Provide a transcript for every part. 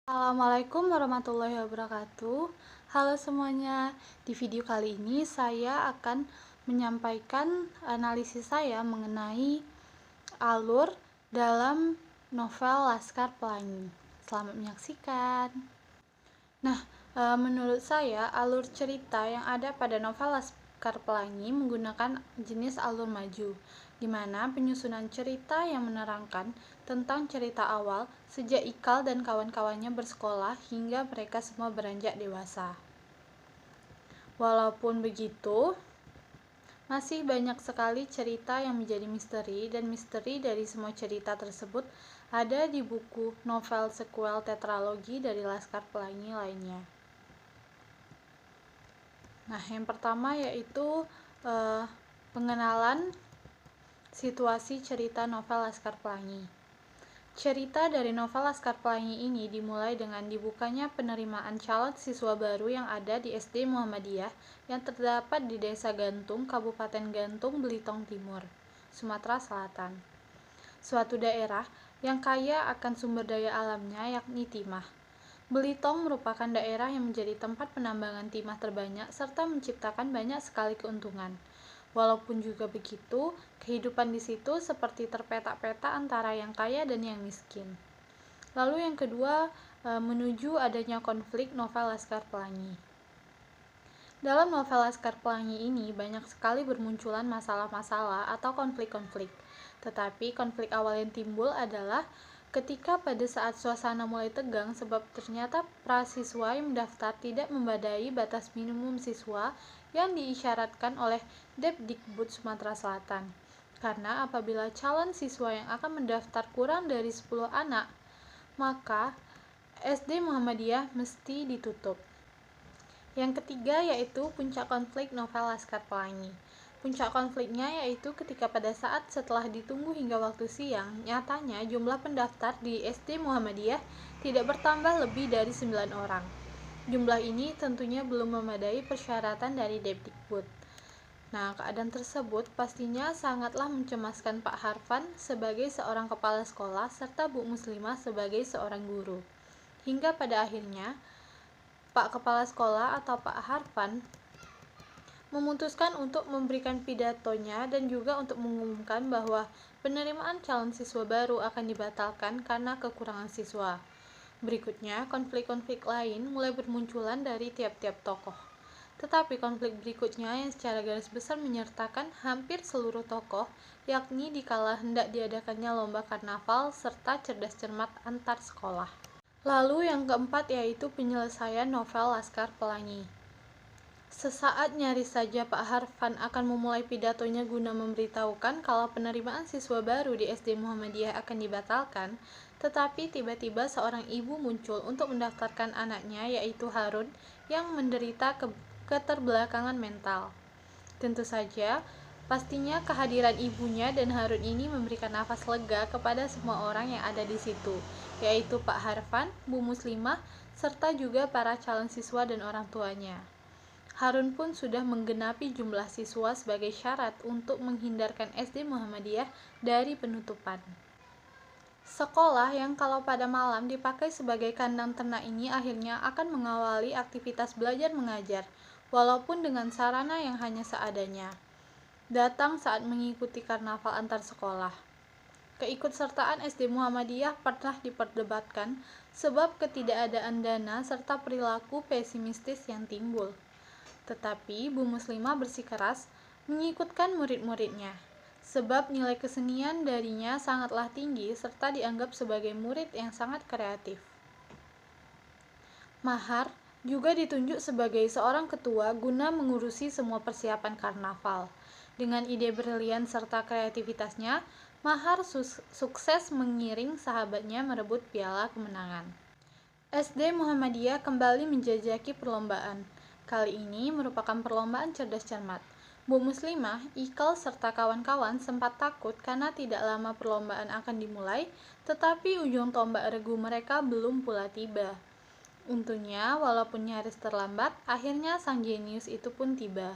Assalamualaikum warahmatullahi wabarakatuh. Halo semuanya, di video kali ini saya akan menyampaikan analisis saya mengenai alur dalam novel Laskar Pelangi. Selamat menyaksikan. Nah, menurut saya alur cerita yang ada pada novel Laskar Pelangi menggunakan jenis alur maju, di mana penyusunan cerita yang menerangkan tentang cerita awal sejak Ikal dan kawan-kawannya bersekolah hingga mereka semua beranjak dewasa. Walaupun begitu, masih banyak sekali cerita yang menjadi misteri, dan misteri dari semua cerita tersebut ada di buku novel sequel tetralogi dari Laskar Pelangi lainnya. Nah, yang pertama yaitu pengenalan situasi cerita novel Laskar Pelangi. Cerita dari novel Laskar Pelangi ini dimulai dengan dibukanya penerimaan calon siswa baru yang ada di SD Muhammadiyah yang terdapat di Desa Gantung, Kabupaten Gantung, Belitung Timur, Sumatera Selatan. Suatu daerah yang kaya akan sumber daya alamnya, yakni timah. Belitung merupakan daerah yang menjadi tempat penambangan timah terbanyak serta menciptakan banyak sekali keuntungan. Walaupun juga begitu, kehidupan di situ seperti terpetak-petak antara yang kaya dan yang miskin. Lalu yang kedua, menuju adanya konflik novel Laskar Pelangi. Dalam novel Laskar Pelangi ini banyak sekali bermunculan masalah-masalah atau konflik-konflik. Tetapi konflik awal yang timbul adalah ketika pada saat suasana mulai tegang sebab ternyata prasiswa yang mendaftar tidak membadai batas minimum siswa yang diisyaratkan oleh Depdikbud Sumatera Selatan. Karena apabila calon siswa yang akan mendaftar kurang dari 10 anak, maka SD Muhammadiyah mesti ditutup. Yang ketiga yaitu puncak konflik novel Laskar Pelangi. Puncak konfliknya yaitu ketika pada saat setelah ditunggu hingga waktu siang, nyatanya jumlah pendaftar di SD Muhammadiyah tidak bertambah lebih dari 9 orang. Jumlah ini tentunya belum memadai persyaratan dari Depdikbud. Nah, keadaan tersebut pastinya sangatlah mencemaskan Pak Harfan sebagai seorang kepala sekolah serta Bu Muslimah sebagai seorang guru. Hingga pada akhirnya Pak Kepala Sekolah atau Pak Harfan memutuskan untuk memberikan pidatonya dan juga untuk mengumumkan bahwa penerimaan calon siswa baru akan dibatalkan karena kekurangan siswa. Berikutnya, konflik-konflik lain mulai bermunculan dari tiap-tiap tokoh. Tetapi konflik berikutnya yang secara garis besar menyertakan hampir seluruh tokoh, yakni dikala hendak diadakannya lomba karnaval serta cerdas cermat antar sekolah. Lalu yang keempat yaitu penyelesaian novel Laskar Pelangi. Sesaat nyaris saja Pak Harfan akan memulai pidatonya guna memberitahukan kalau penerimaan siswa baru di SD Muhammadiyah akan dibatalkan, tetapi tiba-tiba seorang ibu muncul untuk mendaftarkan anaknya yaitu Harun yang menderita keterbelakangan mental. Tentu saja, pastinya kehadiran ibunya dan Harun ini memberikan nafas lega kepada semua orang yang ada di situ, yaitu Pak Harfan, Bu Muslimah, serta juga para calon siswa dan orang tuanya. Harun pun sudah menggenapi jumlah siswa sebagai syarat untuk menghindarkan SD Muhammadiyah dari penutupan. Sekolah yang kalau pada malam dipakai sebagai kandang ternak ini akhirnya akan mengawali aktivitas belajar mengajar, walaupun dengan sarana yang hanya seadanya. Datang saat mengikuti karnaval antar sekolah. Keikutsertaan SD Muhammadiyah pernah diperdebatkan sebab ketidakadaan dana serta perilaku pesimistis yang timbul. Tetapi Bu Muslimah bersikeras mengikutkan murid-muridnya, sebab nilai kesenian darinya sangatlah tinggi serta dianggap sebagai murid yang sangat kreatif. Mahar juga ditunjuk sebagai seorang ketua guna mengurusi semua persiapan karnaval. Dengan ide brilian serta kreativitasnya, Mahar sukses mengiring sahabatnya merebut piala kemenangan. SD Muhammadiyah kembali menjajaki perlombaan. Kali ini merupakan perlombaan cerdas cermat. Bu Muslimah, Ikal, serta kawan-kawan sempat takut karena tidak lama perlombaan akan dimulai, tetapi ujung tombak regu mereka belum pula tiba. Untungnya, walaupun nyaris terlambat, akhirnya sang jenius itu pun tiba.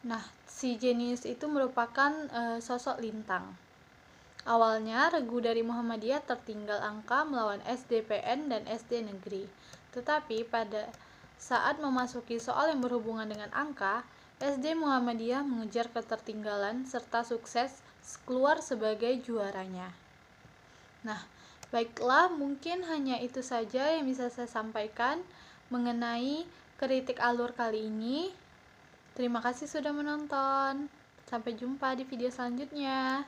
Nah, si jenius itu merupakan sosok Lintang. Awalnya, regu dari Muhammadiyah tertinggal angka melawan SDPN dan SD Negeri. Tetapi pada saat memasuki soal yang berhubungan dengan angka, SD Muhammadiyah mengejar ketertinggalan serta sukses keluar sebagai juaranya. Nah, baiklah, mungkin hanya itu saja yang bisa saya sampaikan mengenai kritik alur kali ini. Terima kasih sudah menonton. Sampai jumpa di video selanjutnya.